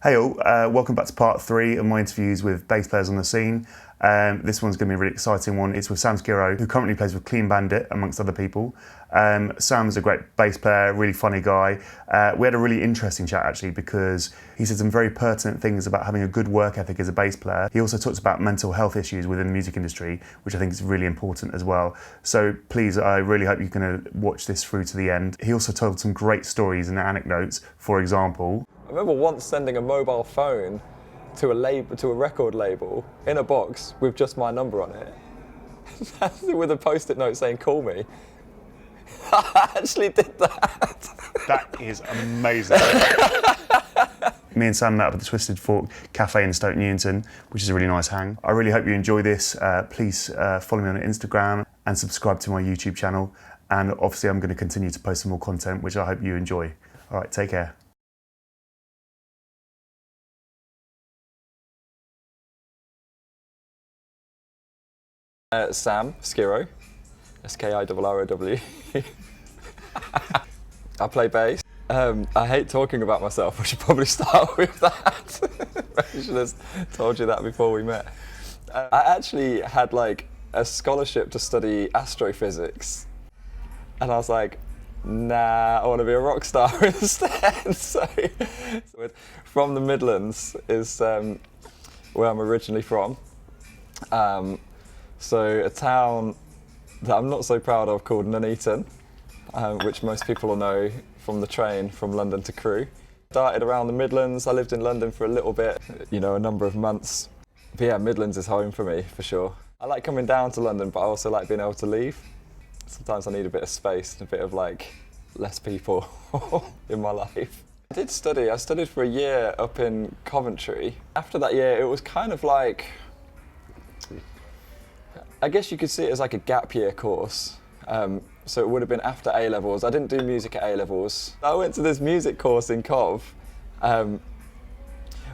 Hey all, welcome back to part 3 of my interviews with bass players on the scene. This one's going to be a really exciting one. It's with Sam Skirrow, who currently plays with Clean Bandit, amongst other people. Sam's a great bass player, really funny guy. We had a really interesting chat actually because he said some very pertinent things about having a good work ethic as a bass player. He also talks about mental health issues within the music industry, which I think is really important as well. So please, I really hope you're going to watch this through to the end. He also told some great stories and anecdotes. For example, I remember once sending a mobile phone to a record label in a box with just my number on it, with a post-it note saying "call me." I actually did that. That is amazing. Me and Sam met up at the Twisted Fork Cafe in Stoke Newington, which is a really nice hang. I really hope you enjoy this. Please follow me on Instagram and subscribe to my YouTube channel. And obviously I'm going to continue to post some more content, which I hope you enjoy. All right, take care. Sam Skirrow, S-K-I-R-R-O-W. I play bass. I hate talking about myself. I should probably start with that. I should have told you that before we met. I actually had like a scholarship to study astrophysics, and I was like, nah, I want to be a rock star instead. So from the Midlands is where I'm originally from. So a town that I'm not so proud of called Nuneaton, which most people will know from the train from London to Crewe. Started around the Midlands. I lived in London for a little bit, you know, a number of months. But yeah, Midlands is home for me, for sure. I like coming down to London, but I also like being able to leave. Sometimes I need a bit of space and a bit of like less people in my life. I studied for a year up in Coventry. After that year, it was kind of like, I guess you could see it as like a gap year course. So it would have been after A-levels. I didn't do music at A-levels. I went to this music course in Cov,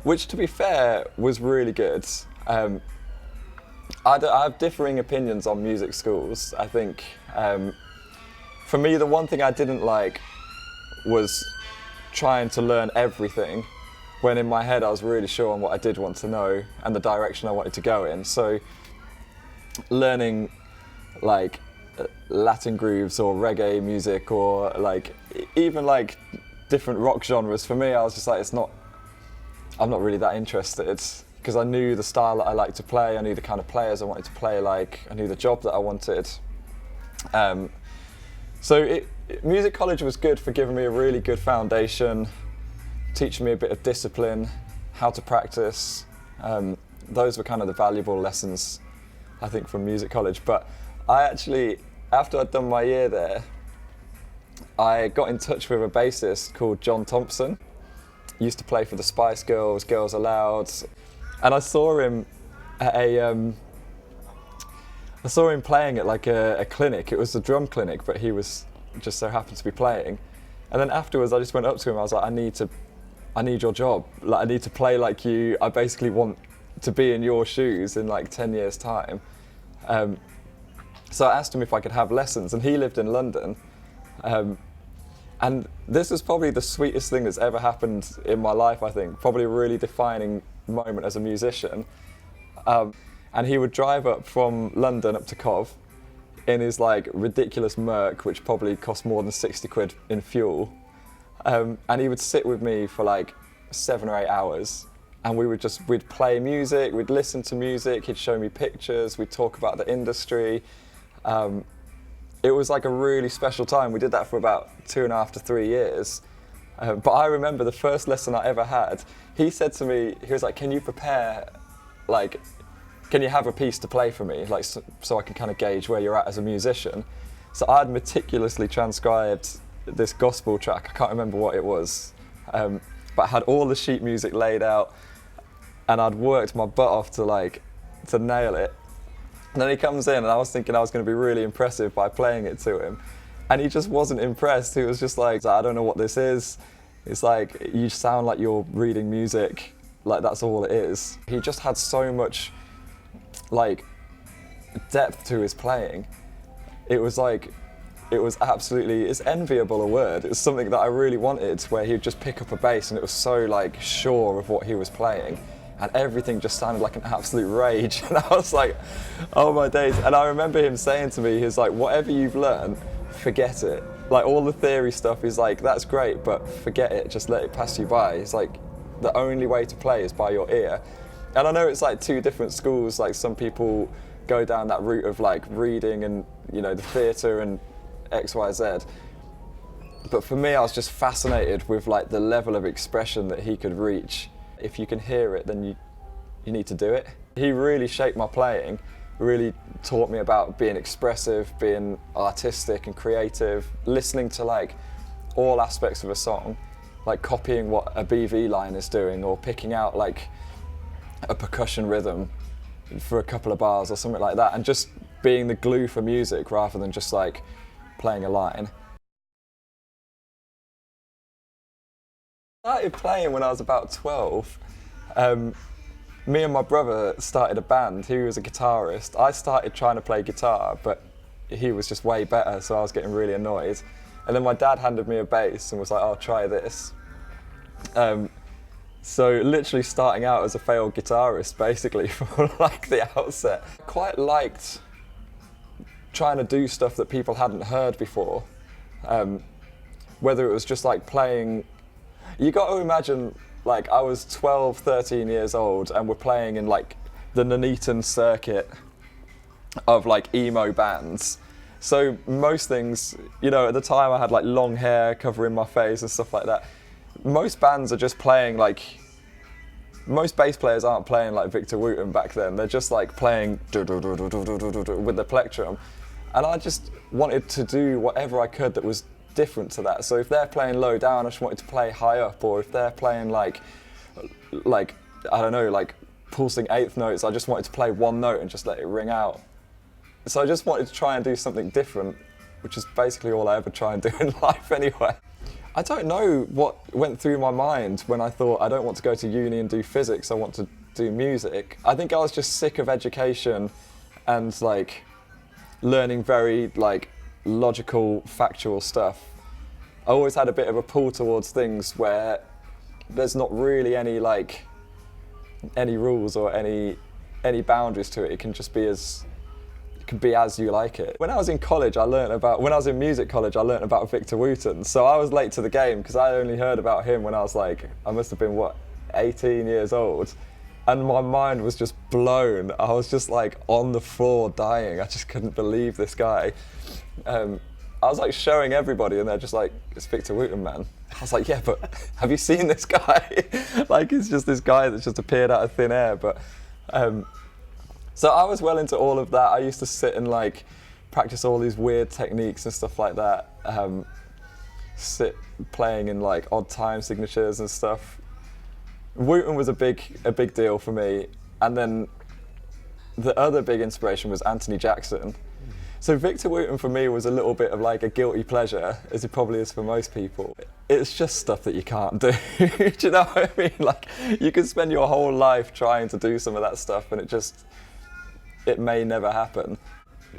which to be fair was really good. I have differing opinions on music schools. I think for me the one thing I didn't like was trying to learn everything when in my head I was really sure on what I did want to know and the direction I wanted to go in. So learning like Latin grooves or reggae music or like even like different rock genres, for me I was just like, I'm not really that interested, because I knew the style that I liked to play, I knew the kind of players I wanted to play like, I knew the job that I wanted. So music college was good for giving me a really good foundation, teaching me a bit of discipline, how to practice. Those were kind of the valuable lessons I think from music college. But I actually, after I'd done my year there, I got in touch with a bassist called John Thompson. He used to play for the Spice Girls, Girls Aloud, and I saw him at playing at like a clinic. It was a drum clinic, but he was just so happened to be playing. And then afterwards, I just went up to him. I was like, I need your job. Like, I need to play like you. I basically want to be in your shoes in like 10 years' time. So I asked him if I could have lessons, and he lived in London. And this was probably the sweetest thing that's ever happened in my life, I think. Probably a really defining moment as a musician. And he would drive up from London up to Cov in his like ridiculous Merc, which probably cost more than 60 quid in fuel. And he would sit with me for like 7 or 8 hours. And we'd play music, we'd listen to music, he'd show me pictures, we'd talk about the industry. It was like a really special time. We did that for about 2.5 to 3 years. But I remember the first lesson I ever had, he said to me, he was like, can you prepare, like, can you have a piece to play for me? Like, so I can kind of gauge where you're at as a musician. So I'd meticulously transcribed this gospel track, I can't remember what it was, but I had all the sheet music laid out, and I'd worked my butt off to nail it. And then he comes in, and I was thinking I was going to be really impressive by playing it to him. And he just wasn't impressed. He was just like, I don't know what this is. It's like, you sound like you're reading music. Like, that's all it is. He just had so much, like, depth to his playing. It was like, it was absolutely, it's enviable a word. It was something that I really wanted, where he'd just pick up a bass and it was so like sure of what he was playing, and everything just sounded like an absolute rage. And I was like, oh my days. And I remember him saying to me, he's like, whatever you've learned, forget it. Like all the theory stuff is like, that's great, but forget it, just let it pass you by. It's like, the only way to play is by your ear. And I know it's like two different schools, like some people go down that route of like reading and, you know, the theatre and X, Y, Z. But for me, I was just fascinated with like the level of expression that he could reach. If you can hear it, then you need to do it. He really shaped my playing, really taught me about being expressive, being artistic and creative, listening to like all aspects of a song, like copying what a BV line is doing, or picking out like a percussion rhythm for a couple of bars or something like that, and just being the glue for music rather than just like playing a line. I started playing when I was about 12. Me and my brother started a band. He was a guitarist. I started trying to play guitar, but he was just way better, so I was getting really annoyed. And then my dad handed me a bass and was like, "Oh, try this." So literally starting out as a failed guitarist, basically, from like the outset. I quite liked trying to do stuff that people hadn't heard before. Whether it was just like playing, you got to imagine, like I was 12, 13 years old and we're playing in like the Nuneaton circuit of like emo bands. So most things, you know, at the time I had like long hair covering my face and stuff like that. Most bands are just playing like, most bass players aren't playing like Victor Wooten back then. They're just like playing with the plectrum. And I just wanted to do whatever I could that was different to that. So if they're playing low down, I just wanted to play high up, or if they're playing like I don't know, like pulsing eighth notes, I just wanted to play one note and just let it ring out. So I just wanted to try and do something different, which is basically all I ever try and do in life anyway. I don't know what went through my mind when I thought, I don't want to go to uni and do physics, I want to do music. I think I was just sick of education and like learning very like logical, factual stuff. I always had a bit of a pull towards things where there's not really any like any rules or any boundaries to it. It can just be as you like it. When I was in college, when I was in music college, I learnt about Victor Wooten. So I was late to the game because I only heard about him when I was like, I must have been, 18 years old. And my mind was just blown. I was just like on the floor dying. I just couldn't believe this guy. I was like showing everybody and they're just like, it's Victor Wooten, man. I was like, yeah, but have you seen this guy? Like, it's just this guy that's just appeared out of thin air. But so I was well into all of that. I used to sit and like practice all these weird techniques and stuff like that. Sit playing in like odd time signatures and stuff. Wooten was a big deal for me. And then the other big inspiration was Anthony Jackson. So Victor Wooten for me was a little bit of like a guilty pleasure, as it probably is for most people. It's just stuff that you can't do. Do you know what I mean? Like, you can spend your whole life trying to do some of that stuff and it may never happen.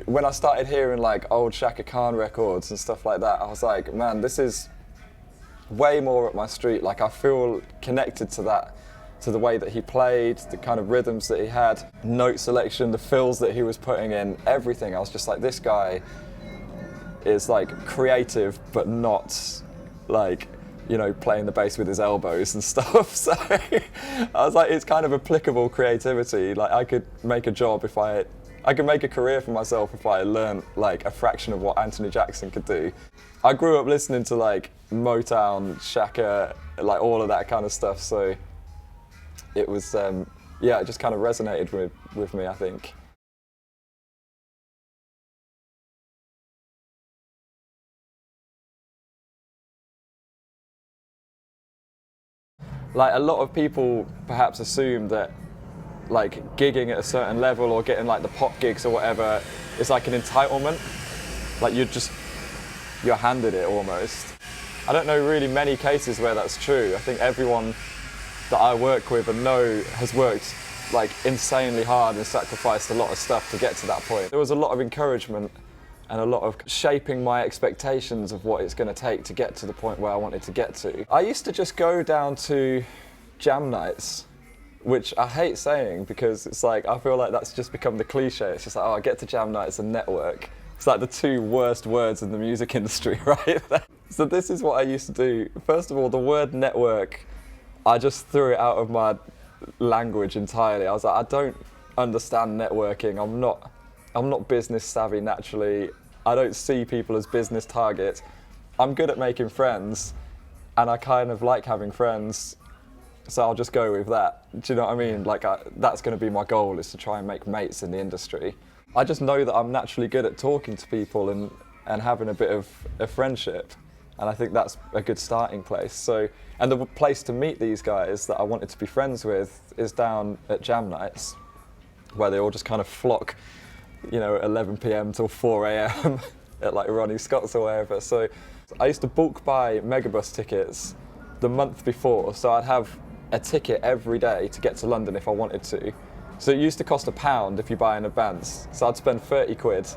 When I started hearing like old Shaka Khan records and stuff like that, I was like, man, this is way more up my street. Like, I feel connected to that, to the way that he played, the kind of rhythms that he had, note selection, the fills that he was putting in, everything. I was just like, this guy is like creative, but not like, you know, playing the bass with his elbows and stuff. So I was like, it's kind of applicable creativity. Like, I could make a job I could make a career for myself if I learned like a fraction of what Anthony Jackson could do. I grew up listening to like Motown, Shaka, like all of that kind of stuff. So it was, yeah, it just kind of resonated with me, I think. Like, a lot of people perhaps assume that like gigging at a certain level or getting like the pop gigs or whatever is like an entitlement. Like, you're handed it almost. I don't know really many cases where that's true. I think everyone that I work with and know has worked like insanely hard and sacrificed a lot of stuff to get to that point. There was a lot of encouragement and a lot of shaping my expectations of what it's going to take to get to the point where I wanted to get to. I used to just go down to jam nights, which I hate saying because it's like, I feel like that's just become the cliche. It's just like, oh, I get to jam nights and network. It's like the two worst words in the music industry, right? So this is what I used to do. First of all, the word network, I just threw it out of my language entirely. I was like, I don't understand networking. I'm not business savvy naturally. I don't see people as business targets. I'm good at making friends, and I kind of like having friends, so I'll just go with that. Do you know what I mean? Like, that's going to be my goal, is to try and make mates in the industry. I just know that I'm naturally good at talking to people and having a bit of a friendship, and I think that's a good starting place. So, and the place to meet these guys that I wanted to be friends with is down at jam nights, where they all just kind of flock, you know, at 11 p.m. till 4 a.m. at like Ronnie Scott's or wherever. So I used to bulk buy Megabus tickets the month before, so I'd have a ticket every day to get to London if I wanted to. So it used to cost £1 if you buy in advance. So I'd spend 30 quid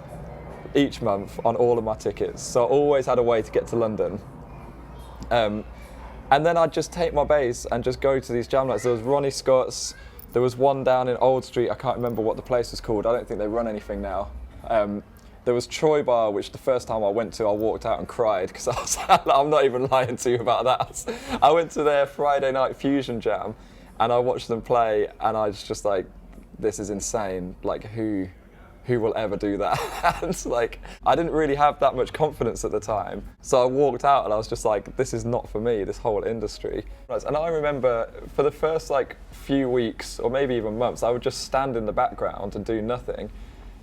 each month on all of my tickets. So I always had a way to get to London. And then I'd just take my bass and just go to these jam nights. There was Ronnie Scott's, there was one down in Old Street, I can't remember what the place was called. I don't think they run anything now. There was Troy Bar, which the first time I went to, I walked out and cried, because I was, I'm not even lying to you about that. I went to their Friday night fusion jam, and I watched them play, and I was just like, this is insane. Like, who will ever do that? And like, I didn't really have that much confidence at the time. So I walked out and I was just like, this is not for me, this whole industry. And I remember for the first like few weeks, or maybe even months, I would just stand in the background and do nothing.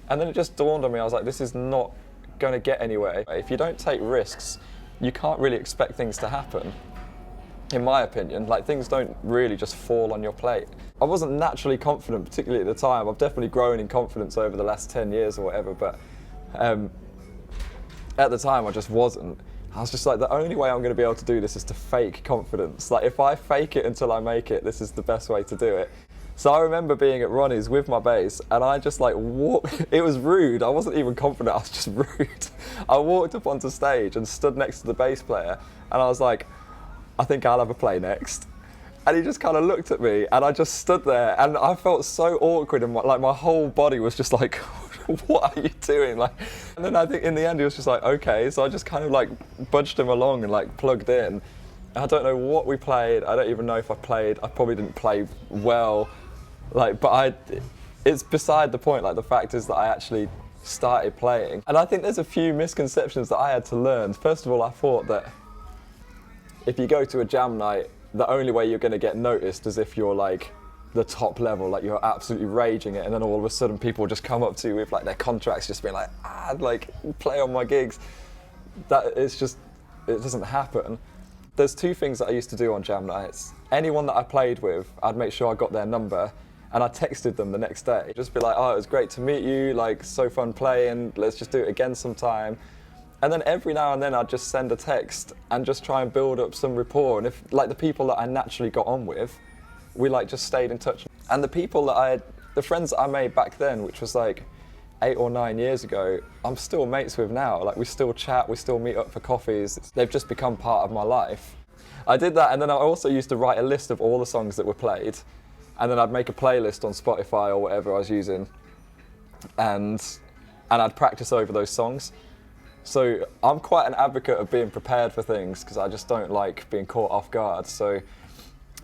And then it just dawned on me, I was like, this is not going to get anywhere. If you don't take risks, you can't really expect things to happen. In my opinion, like, things don't really just fall on your plate. I wasn't naturally confident, particularly at the time. I've definitely grown in confidence over the last 10 years or whatever, but at the time I just wasn't. I was just like, the only way I'm going to be able to do this is to fake confidence. Like, if I fake it until I make it, this is the best way to do it. So I remember being at Ronnie's with my bass, and I just like walked. It was rude. I wasn't even confident. I was just rude. I walked up onto stage and stood next to the bass player, and I was like, I think I'll have a play next. And he just kind of looked at me, and I just stood there, and I felt so awkward, and my whole body was just like, what are you doing? Like, and then I think in the end he was just like, okay. So I just kind of like budged him along and like plugged in. I don't know what we played. I don't even know if I played. I probably didn't play well. Like, but it's beside the point. Like, the fact is that I actually started playing. And I think there's a few misconceptions that I had to learn. First of all, I thought that if you go to a jam night, the only way you're going to get noticed is if you're like the top level, like you're absolutely raging it, and then all of a sudden people just come up to you with like their contracts, just being like, like, play on my gigs. That it's just, it doesn't happen. There's two things that I used to do on jam nights. Anyone that I played with, I'd make sure I got their number, and I texted them the next day. Just be like, oh, it was great to meet you, like, so fun playing, let's just do it again sometime. And then every now and then I'd just send a text and just try and build up some rapport. And if, like, the people that I naturally got on with, we like just stayed in touch. And the people that the friends that I made back then, which was like 8 or 9 years ago, I'm still mates with now. Like, we still chat, we still meet up for coffees. They've just become part of my life. I did that, and then I also used to write a list of all the songs that were played, and then I'd make a playlist on Spotify or whatever I was using, and I'd practice over those songs. So I'm quite an advocate of being prepared for things, because I just don't like being caught off guard. So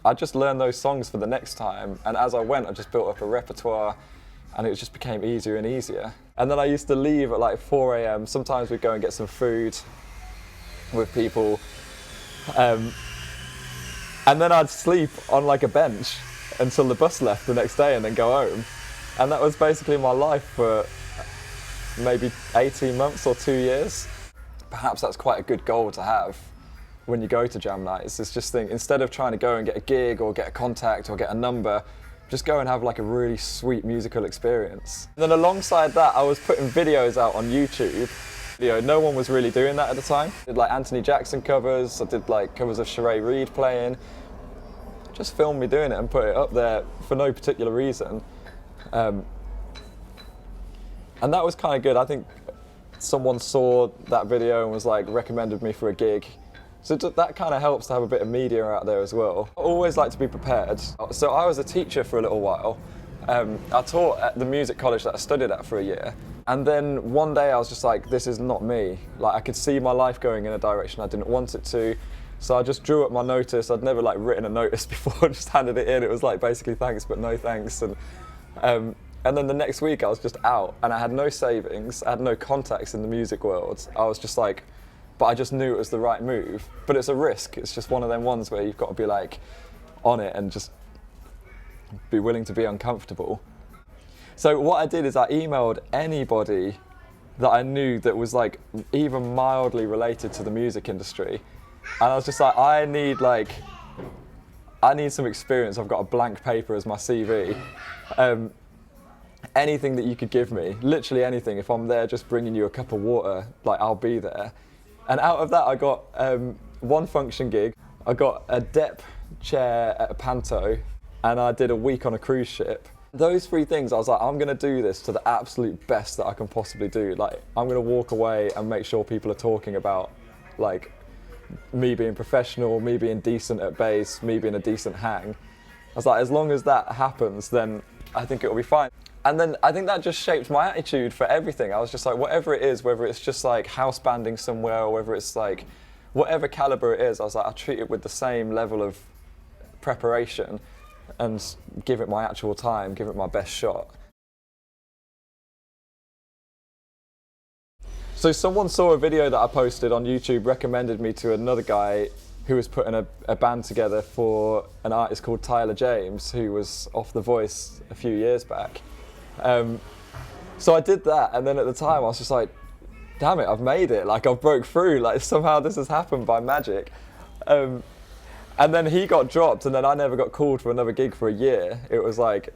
I just learned those songs for the next time, and as I went, I just built up a repertoire, and it just became easier and easier. And then I used to leave at like 4 a.m. Sometimes we'd go and get some food with people, and then I'd sleep on like a bench until the bus left the next day, and then go home. And that was basically my life for maybe 18 months or 2 years. Perhaps that's quite a good goal to have when you go to jam nights. It's just think, instead of trying to go and get a gig or get a contact or get a number, just go and have like a really sweet musical experience. And then alongside that, I was putting videos out on YouTube. You know, no one was really doing that at the time. I did like Anthony Jackson covers, I did like covers of Sheree Reed playing. Just filmed me doing it and put it up there for no particular reason. And that was kind of good. I think someone saw that video and was like, recommended me for a gig. So that kind of helps to have a bit of media out there as well. I always like to be prepared. So I was a teacher for a little while. I taught at the music college that I studied at for a year. And then one day I was just like, this is not me. Like, I could see my life going in a direction I didn't want it to. So I just drew up my notice. I'd never like written a notice before, just handed it in. It was like basically thanks, but no thanks. And then the next week I was just out and I had no savings. I had no contacts in the music world. I was just like, but I just knew it was the right move. But it's a risk. It's just one of them ones where you've got to be like on it and just be willing to be uncomfortable. So what I did is I emailed anybody that I knew that was like even mildly related to the music industry. And I was just like, I need some experience. I've got a blank paper as my CV. Anything that you could give me, literally anything. If I'm there just bringing you a cup of water, like I'll be there. And out of that I got one function gig. I got a dep chair at a panto and I did a week on a cruise ship. Those three things, I was like, I'm gonna do this to the absolute best that I can possibly do. Like, I'm gonna walk away and make sure people are talking about like me being professional, me being decent at bass, me being a decent hang. I was like, as long as that happens, then I think it'll be fine. And then I think that just shaped my attitude for everything. I was just like, whatever it is, whether it's just like house banding somewhere or whether it's like whatever caliber it is, I was like, I treat it with the same level of preparation and give it my actual time, give it my best shot. So someone saw a video that I posted on YouTube, recommended me to another guy who was putting a band together for an artist called Tyler James, who was off The Voice a few years back. So I did that, and then at the time I was just like, damn it, I've made it, like I've broke through, like somehow this has happened by magic. And then he got dropped, and then I never got called for another gig for a year. It was like,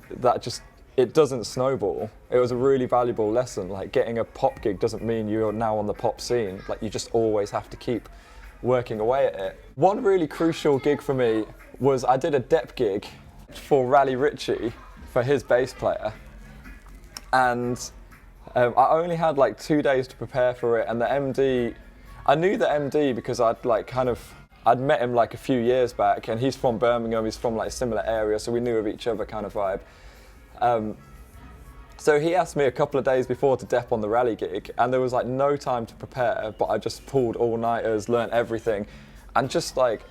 it doesn't snowball. It was a really valuable lesson. Like, getting a pop gig doesn't mean you're now on the pop scene. Like, you just always have to keep working away at it. One really crucial gig for me was I did a dep gig for Raleigh Ritchie, for his bass player. And I only had like 2 days to prepare for it, and the MD, I knew the MD because I'd met him like a few years back, and he's from Birmingham, he's from like a similar area, so we knew of each other kind of vibe. So he asked me a couple of days before to dep on the Raleigh gig, and there was like no time to prepare, but I just pulled all-nighters, learnt everything, and just like,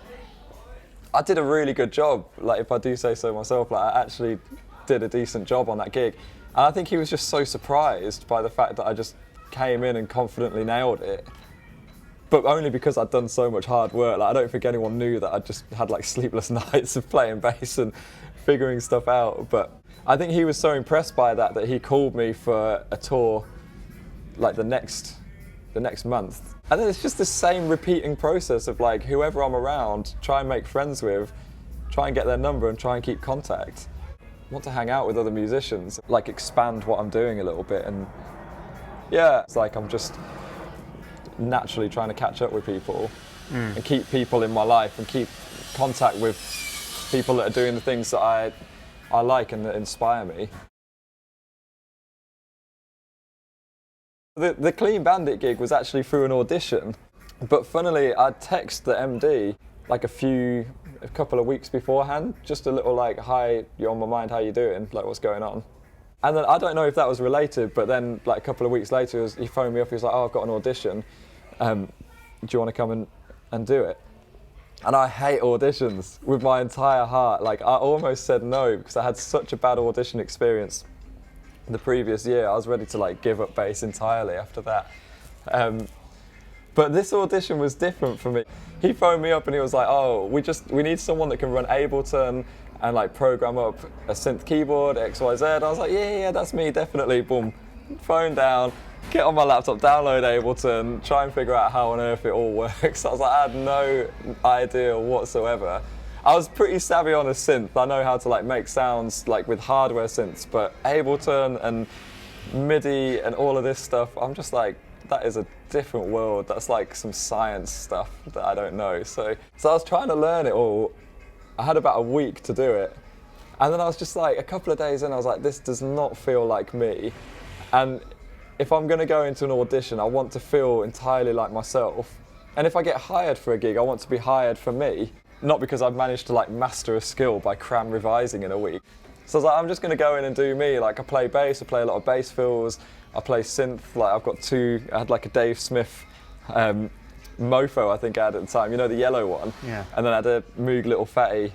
I did a really good job. Like, if I do say so myself, like I actually did a decent job on that gig. And I think he was just so surprised by the fact that I just came in and confidently nailed it. But only because I'd done so much hard work. Like, I don't think anyone knew that I just had like sleepless nights of playing bass and figuring stuff out. But I think he was so impressed by that he called me for a tour like the next month. And then it's just the same repeating process of like, whoever I'm around, try and make friends with, try and get their number and try and keep contact. I want to hang out with other musicians, like expand what I'm doing a little bit. And yeah, it's like I'm just naturally trying to catch up with people and keep people in my life and keep contact with people that are doing the things that I like and that inspire me. The Clean Bandit gig was actually through an audition, but funnily I'd text the MD like a couple of weeks beforehand, just a little like, hi, you're on my mind, how you doing, like what's going on? And then I don't know if that was related, but then like a couple of weeks later he phoned me up, he was like, oh, I've got an audition, do you want to come and do it? And I hate auditions with my entire heart. Like, I almost said no because I had such a bad audition experience the previous year. I was ready to like give up bass entirely after that. But this audition was different for me. He phoned me up and he was like, oh, we need someone that can run Ableton and like program up a synth keyboard, XYZ. I was like, yeah, that's me, definitely. Boom, phone down, get on my laptop, download Ableton, try and figure out how on earth it all works. I was like, I had no idea whatsoever. I was pretty savvy on a synth. I know how to like make sounds like with hardware synths, but Ableton and MIDI and all of this stuff, I'm just like, that is a different world. That's like some science stuff that I don't know. So I was trying to learn it all. I had about a week to do it. And then I was just like, a couple of days in, I was like, this does not feel like me. And if I'm going to go into an audition, I want to feel entirely like myself. And if I get hired for a gig, I want to be hired for me, not because I've managed to like master a skill by cram revising in a week. So I was like, I'm just going to go in and do me. Like, I play bass, I play a lot of bass fills, I play synth. Like, I had like a Dave Smith Mofo, I think I had at the time, you know, the yellow one. Yeah. And then I had a Moog Little Fatty.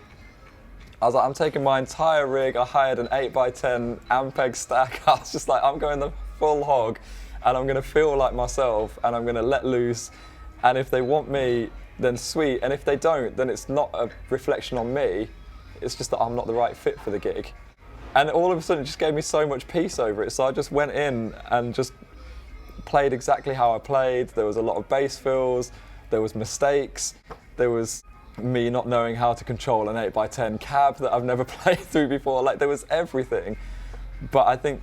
I was like, I'm taking my entire rig. I hired an 8x10 Ampeg stack. I was just like, I'm going the full hog, and I'm going to feel like myself, and I'm going to let loose. And if they want me, then sweet. And if they don't, then it's not a reflection on me. It's just that I'm not the right fit for the gig. And all of a sudden, it just gave me so much peace over it. So I just went in and just played exactly how I played. There was a lot of bass fills, there was mistakes, there was me not knowing how to control an 8x10 cab that I've never played through before. Like, there was everything. But I think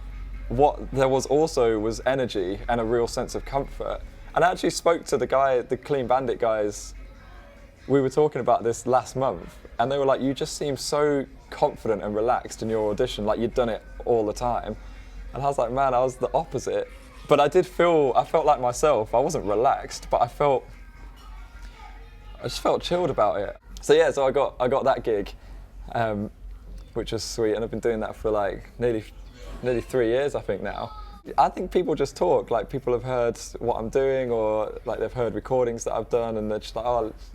what there was also was energy and a real sense of comfort. And I actually spoke to the Clean Bandit guys. We were talking about this last month, and they were like, you just seem so confident and relaxed in your audition, like you'd done it all the time. And I was like, man, I was the opposite. But I felt like myself. I wasn't relaxed, but I just felt chilled about it. So yeah, so I got that gig, which was sweet, and I've been doing that for like nearly 3 years, I think now. I think people just talk, like people have heard what I'm doing, or like they've heard recordings that I've done, and they're just like, oh, let's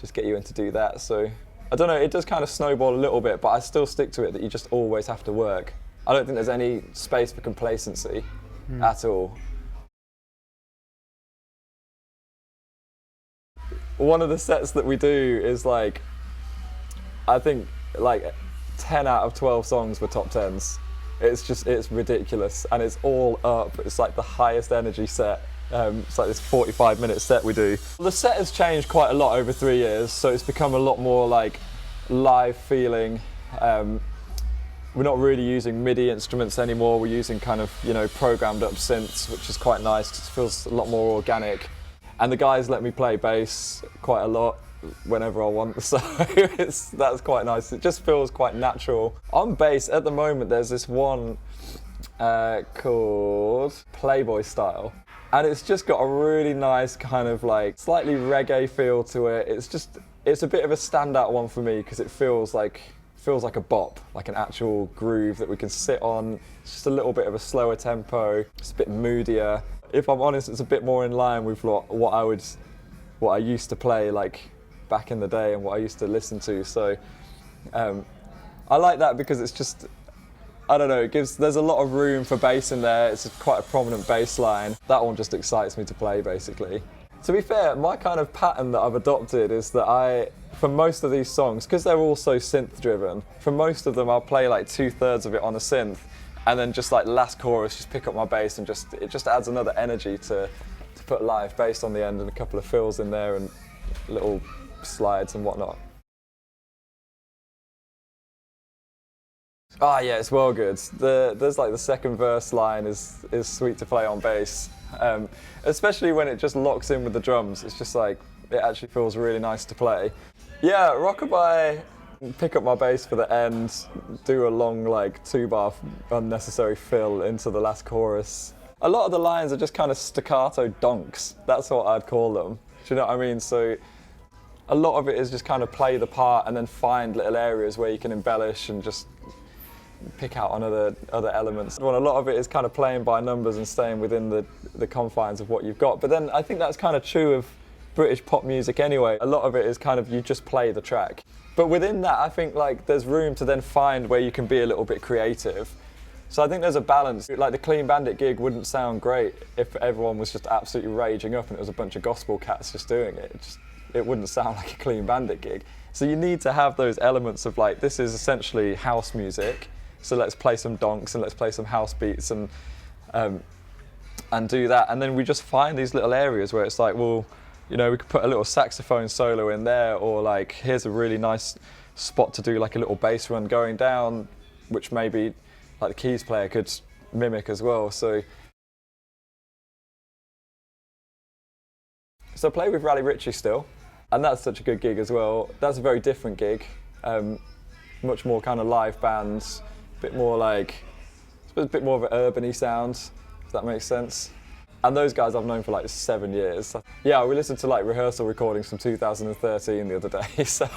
just get you in to do that. So I don't know, it does kind of snowball a little bit, but I still stick to it that you just always have to work. I don't think there's any space for complacency at all. One of the sets that we do is like, I think like 10 out of 12 songs were top 10s. It's ridiculous, and it's all up. It's like the highest energy set. It's like this 45-minute set we do. The set has changed quite a lot over 3 years, so it's become a lot more like live feeling. We're not really using MIDI instruments anymore. We're using kind of, you know, programmed up synths, which is quite nice. It feels a lot more organic. And the guys let me play bass quite a lot whenever I want, so that's quite nice. It just feels quite natural. On bass, at the moment, there's this one called Playboy Style. And it's just got a really nice kind of like slightly reggae feel to it. It's a bit of a standout one for me because it feels like a bop, like an actual groove that we can sit on. It's just a little bit of a slower tempo. It's a bit moodier. If I'm honest, it's a bit more in line with what I used to play like back in the day and what I used to listen to. So I like that because it's just, I don't know, there's a lot of room for bass in there. It's quite a prominent bass line. That one just excites me to play, basically. To be fair, my kind of pattern that I've adopted is that for most of these songs, because they're all so synth driven, for most of them I'll play like 2/3 of it on a synth, and then just like last chorus, just pick up my bass, and it just adds another energy to put live bass on the end and a couple of fills in there and little slides and whatnot. Ah, yeah, it's well good. There's like the second verse line is sweet to play on bass, especially when it just locks in with the drums. It's just like, it actually feels really nice to play. Yeah, Rockabye, pick up my bass for the end, do a long like 2-bar unnecessary fill into the last chorus. A lot of the lines are just kind of staccato donks. That's what I'd call them. Do you know what I mean? So a lot of it is just kind of play the part and then find little areas where you can embellish and just pick out on other elements. Well, a lot of it is kind of playing by numbers and staying within the confines of what you've got. But then I think that's kind of true of British pop music anyway. A lot of it is kind of, you just play the track. But within that, I think like there's room to then find where you can be a little bit creative. So I think there's a balance. Like the Clean Bandit gig wouldn't sound great if everyone was just absolutely raging up and it was a bunch of gospel cats just doing it. It wouldn't sound like a Clean Bandit gig. So you need to have those elements of like, this is essentially house music, so let's play some donks and let's play some house beats and do that. And then we just find these little areas where it's like, well, you know, we could put a little saxophone solo in there, or like, here's a really nice spot to do like a little bass run going down, which maybe like the keys player could mimic as well. So I play with Raleigh Ritchie still, and that's such a good gig as well. That's a very different gig, much more kind of live bands, a bit more like, a bit more of an urban-y sound. if that makes sense. And those guys I've known for like 7 years. Yeah, we listened to like rehearsal recordings from 2013 the other day. So,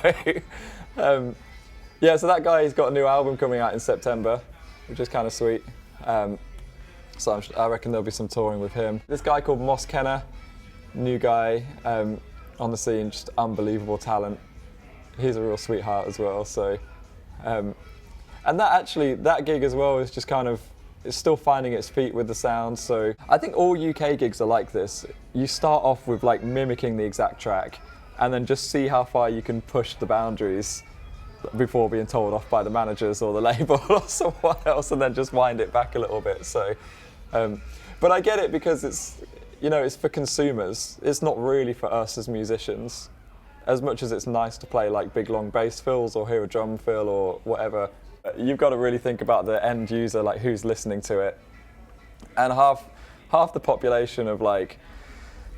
yeah, so that guy, he's got a new album coming out in September, which is kind of sweet. So I reckon there'll be some touring with him. This guy called Kena, new guy on the scene, just unbelievable talent. He's a real sweetheart as well. So, and that gig as well is just kind of, it's still finding its feet with the sound. So I think all UK gigs are like this. You start off with like mimicking the exact track and then just see how far you can push the boundaries before being told off by the managers or the label or someone else, and then just wind it back a little bit. So, but I get it, because it's, you know, it's for consumers. It's not really for us as musicians. As much as it's nice to play like big long bass fills or hear a drum fill or whatever, you've got to really think about the end user, like who's listening to it. And half the population of like,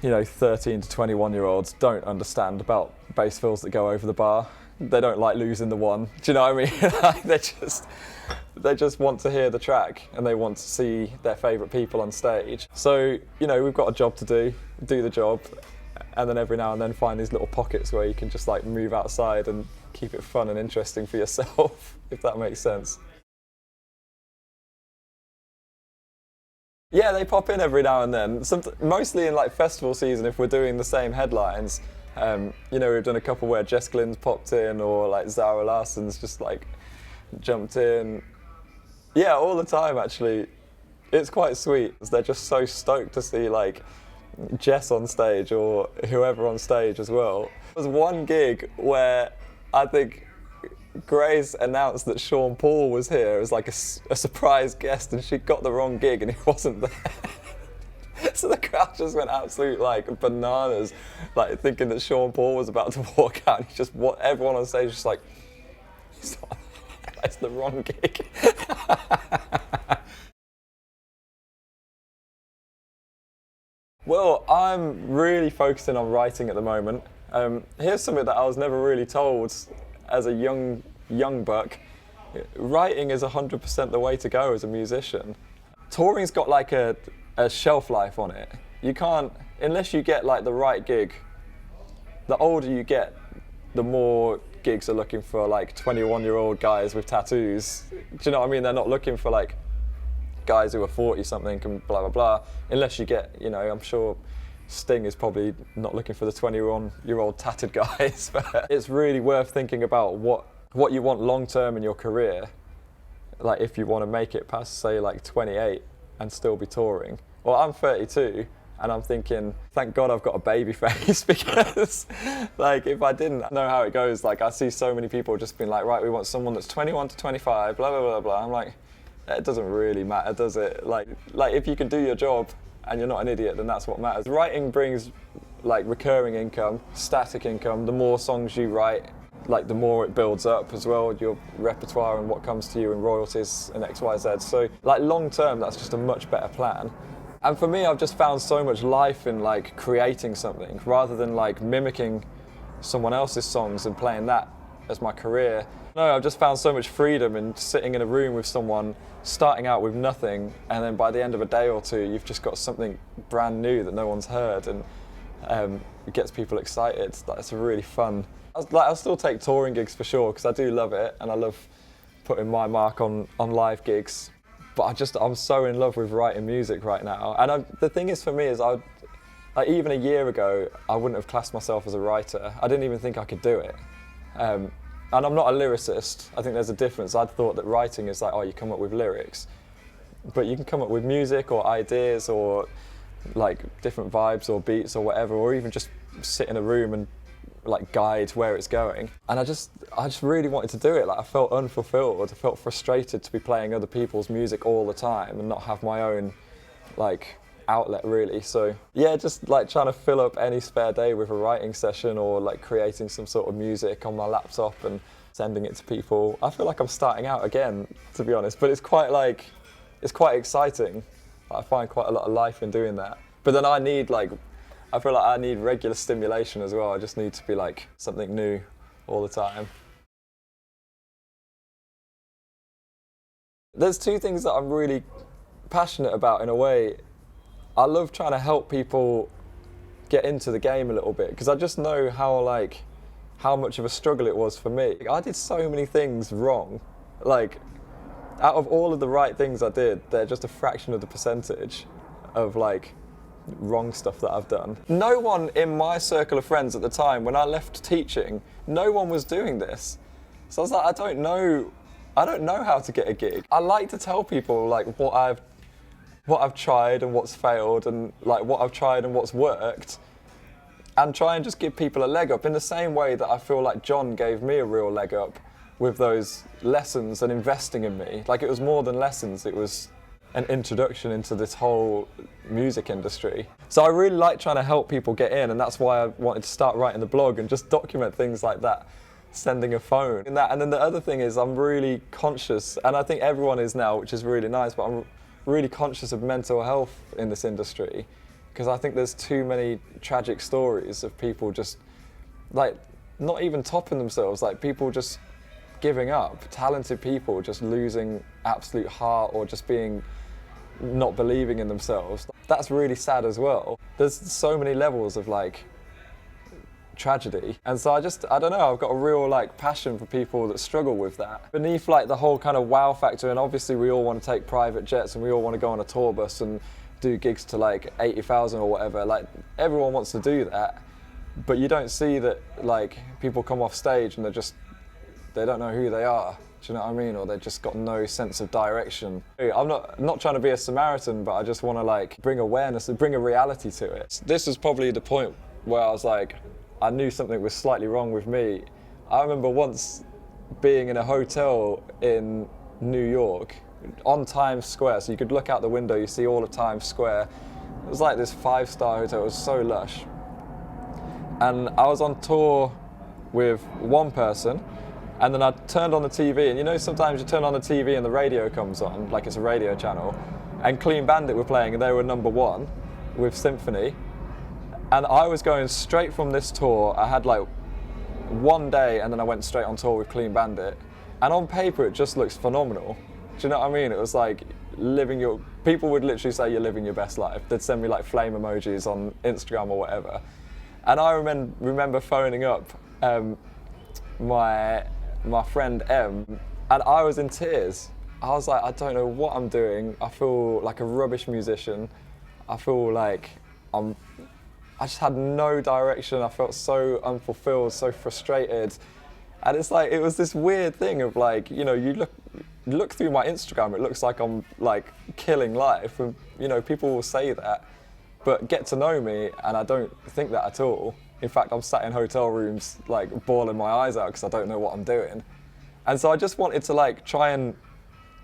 you know, 13 to 21-year-olds don't understand about bass fills that go over the bar. They don't like losing the one. Do you know what I mean? Like they just want to hear the track and they want to see their favourite people on stage. So, you know, we've got a job to do the job, and then every now and then find these little pockets where you can just like move outside and keep it fun and interesting for yourself, if that makes sense. Yeah, they pop in every now and then. Mostly in like festival season, if we're doing the same headlines. You know, we've done a couple where Jess Glynne's popped in, or like Zara Larsson's just like jumped in. Yeah, all the time actually. It's quite sweet. They're just so stoked to see like Jess on stage or whoever on stage as well. There was one gig where I think Grace announced that Sean Paul was here as like a surprise guest, and she got the wrong gig and he wasn't there. So the crowd just went absolute like bananas, like thinking that Sean Paul was about to walk out. And everyone on stage just like, that's the wrong gig. Well, I'm really focusing on writing at the moment. Here's something that I was never really told as a young buck. Writing is 100% the way to go as a musician. Touring's got like a shelf life on it. You can't, unless you get like the right gig. The older you get, the more gigs are looking for like 21-year-old guys with tattoos. Do you know what I mean? They're not looking for like guys who are 40-something and blah, blah, blah. Unless you get, you know, I'm sure Sting is probably not looking for the 21-year-old tatted guys. But it's really worth thinking about what you want long-term in your career. Like if you want to make it past, say, like 28 and still be touring. Well, I'm 32 and I'm thinking, thank God I've got a baby face, because like if I didn't know how it goes, like I see so many people just being like, right, we want someone that's 21 to 25, blah, blah, blah, blah. I'm like, it doesn't really matter, does it? Like if you can do your job and you're not an idiot, then that's what matters. Writing brings like recurring income, static income. The more songs you write, like the more it builds up as well, your repertoire and what comes to you and royalties and X, Y, Z. So like long term, that's just a much better plan. And for me, I've just found so much life in like creating something rather than like mimicking someone else's songs and playing that as my career. No, I've just found so much freedom in sitting in a room with someone, starting out with nothing, and then by the end of a day or two, you've just got something brand new that no one's heard, and it gets people excited. It's really fun. I'll still take touring gigs for sure, because I do love it, and I love putting my mark on live gigs. But I'm so in love with writing music right now. And the thing is for me is like even a year ago, I wouldn't have classed myself as a writer. I didn't even think I could do it. And I'm not a lyricist. I think there's a difference. I'd thought that writing is like, oh, you come up with lyrics. But you can come up with music or ideas or like different vibes or beats or whatever, or even just sit in a room and like guide where it's going. And I just really wanted to do it. Like I felt unfulfilled. I felt frustrated to be playing other people's music all the time and not have my own like outlet really. So yeah, just like trying to fill up any spare day with a writing session or like creating some sort of music on my laptop and sending it to people. I feel like I'm starting out again, to be honest, but it's quite exciting. I find quite a lot of life in doing that. But then I feel like I need regular stimulation as well. I just need to be like something new all the time. There's two things that I'm really passionate about in a way. I love trying to help people get into the game a little bit, because I just know how much of a struggle it was for me. I did so many things wrong. Like, out of all of the right things I did, they're just a fraction of the percentage of like wrong stuff that I've done. No one in my circle of friends at the time, when I left teaching, no one was doing this. So I was like, I don't know how to get a gig. I like to tell people like what I've tried and what's failed, and like what I've tried and what's worked, and try and just give people a leg up in the same way that I feel like John gave me a real leg up with those lessons and investing in me. Like, it was more than lessons, it was an introduction into this whole music industry. So I really like trying to help people get in, and that's why I wanted to start writing the blog and just document things like that, sending a phone and that. And then the other thing is, I'm really conscious, and I think everyone is now, which is really nice, but I'm really conscious of mental health in this industry, because I think there's too many tragic stories of people just like not even topping themselves, like people just giving up, talented people just losing absolute heart or just not believing in themselves. That's really sad as well. There's so many levels of like tragedy, and so I don't know, I've got a real like passion for people that struggle with that. Beneath like the whole kind of wow factor, and obviously we all want to take private jets and we all want to go on a tour bus and do gigs to like 80,000 or whatever, like everyone wants to do that, but you don't see that like people come off stage and they don't know who they are. Do you know what I mean? Or they've just got no sense of direction. I'm not trying to be a Samaritan, but I just want to like bring awareness and bring a reality to it. This was probably the point where I was like, I knew something was slightly wrong with me. I remember once being in a hotel in New York on Times Square, so you could look out the window, you see all of Times Square. It was like this 5-star hotel, it was so lush. And I was on tour with one person, and then I turned on the TV, and you know sometimes you turn on the TV and the radio comes on, like it's a radio channel, and Clean Bandit were playing and they were #1 with Symphony. And I was going straight from this tour, I had like one day and then I went straight on tour with Clean Bandit. And on paper it just looks phenomenal. Do you know what I mean? It was like people would literally say you're living your best life. They'd send me like flame emojis on Instagram or whatever. And I remember phoning up my friend M, and I was in tears. I was like, I don't know what I'm doing. I feel like a rubbish musician. I feel like I just had no direction. I felt so unfulfilled, so frustrated. And it's like, it was this weird thing of like, you know, you look through my Instagram, it looks like I'm like killing life. And, you know, people will say that, but get to know me and I don't think that at all. In fact, I'm sat in hotel rooms like bawling my eyes out because I don't know what I'm doing. And so I just wanted to like try and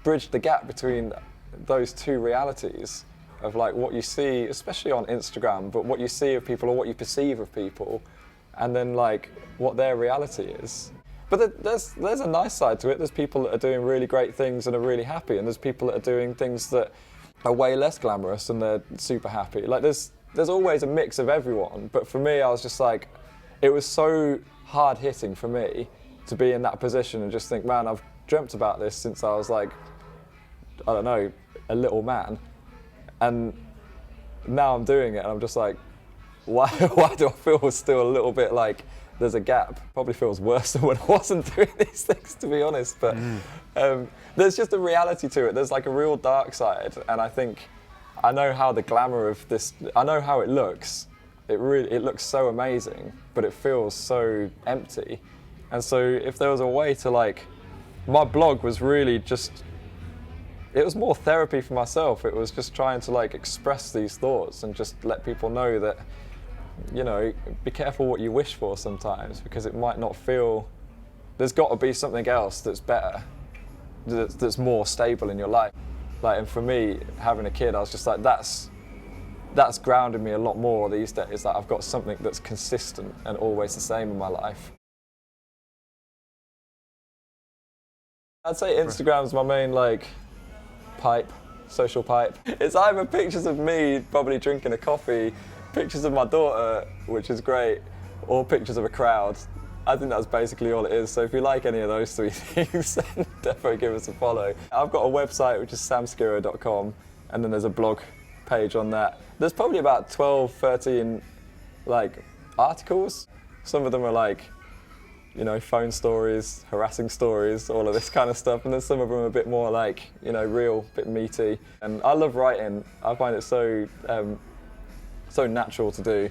bridge the gap between those two realities of like what you see, especially on Instagram, but what you see of people or what you perceive of people, and then like what their reality is. But there's a nice side to it. There's people that are doing really great things and are really happy, and there's people that are doing things that are way less glamorous and they're super happy. Like there's always a mix of everyone, but for me I was just like, it was so hard hitting for me to be in that position and just think, man, I've dreamt about this since I was like, I don't know, a little man. And now I'm doing it and I'm just like, why do I feel still a little bit like there's a gap? Probably feels worse than when I wasn't doing these things, to be honest. But there's just a reality to it. There's like a real dark side. And I think I know how the glamour of this, I know how it looks. It looks so amazing, but it feels so empty. And so if there was a way to like, my blog was really just, it was more therapy for myself. It was just trying to like express these thoughts and just let people know that, you know, be careful what you wish for sometimes, because it might not feel, there's got to be something else that's better, that's more stable in your life. Like, and for me, having a kid, I was just like, that's grounded me a lot more these days. That I've got something that's consistent and always the same in my life. I'd say Instagram's my main like social pipe. It's either pictures of me probably drinking a coffee, pictures of my daughter, which is great, or pictures of a crowd. I think that's basically all it is. So if you like any of those three things, then definitely give us a follow. I've got a website which is samskirrow.com, and then there's a blog page on that. There's probably about 12, 13 like articles. Some of them are like, you know, phone stories, harassing stories, all of this kind of stuff. And then some of them are a bit more like, you know, real, a bit meaty. And I love writing. I find it so, so natural to do.